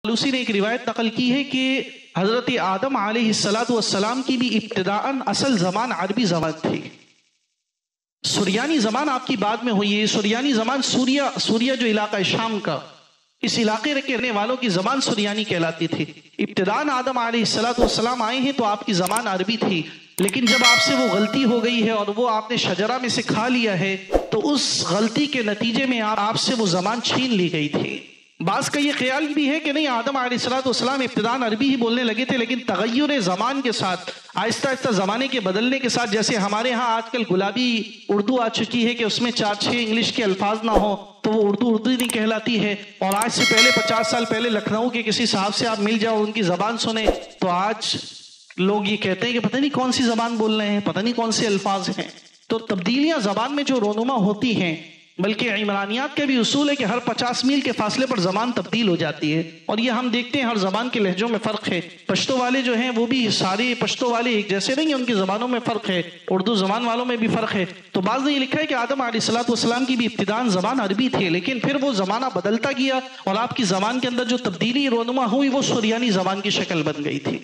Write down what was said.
لوسی نے ایک روایت نقل کی ہے کہ حضرت آدم علیہ السلام کی بھی ابتداءً اصل زبان عربی زبان تھی. سریانی زبان آپ کی بعد میں ہوئی ہے. سریانی زبان سوریہ جو علاقہ شام کا، اس علاقے کے رہنے والوں کی زبان سریانی کہلاتی تھی. ابتداءً آدم علیہ السلام آئے ہیں تو آپ کی زبان عربی تھی، لیکن جب آپ سے وہ غلطی ہو گئی ہے اور وہ آپ نے شجرہ میں سے کھا لیا ہے تو اس غلطی کے نتیجے میں آپ سے وہ زبان چھین لی گئی تھی. بعض کا یہ خیال بھی ہے کہ نہیں، آدم علیہ السلام ابتداءً عربی ہی بولنے لگے تھے، لیکن تغیر زمان کے ساتھ، آہستہ آہستہ زمانے کے بدلنے کے ساتھ، جیسے ہمارے ہاں آج کل گلابی اردو آ چکی ہے کہ اس میں 4-6 انگلش کے الفاظ نہ ہو تو وہ اردو نہیں کہلاتی ہے. اور آج سے پہلے 50 سال پہلے لکھنؤ کے کسی صاحب سے آپ مل جاؤ، ان کی زبان سنیں تو آج لوگ یہ کہتے ہیں کہ پتہ نہیں کون سی زبان بول رہے ہیں، پتہ نہیں کون سے الفاظ ہیں. تو تبدیلیاں زبان میں جو رونما ہوتی ہیں، بلکہ عمرانیات کا بھی اصول ہے کہ ہر 50 میل کے فاصلے پر زبان تبدیل ہو جاتی ہے. اور یہ ہم دیکھتے ہیں ہر زبان کے لہجوں میں فرق ہے. پشتو والے جو ہیں وہ بھی سارے پشتو والے ایک جیسے نہیں ہیں، ان کی زبانوں میں فرق ہے. اردو زبان والوں میں بھی فرق ہے. تو بعض نے یہ لکھا ہے کہ آدم علیہ السلام کی بھی ابتداءً زبان عربی تھی، لیکن پھر وہ زمانہ بدلتا گیا اور آپ کی زبان کے اندر جو تبدیلی رونما ہوئی وہ سریانی زبان کی شکل بن گئی تھی.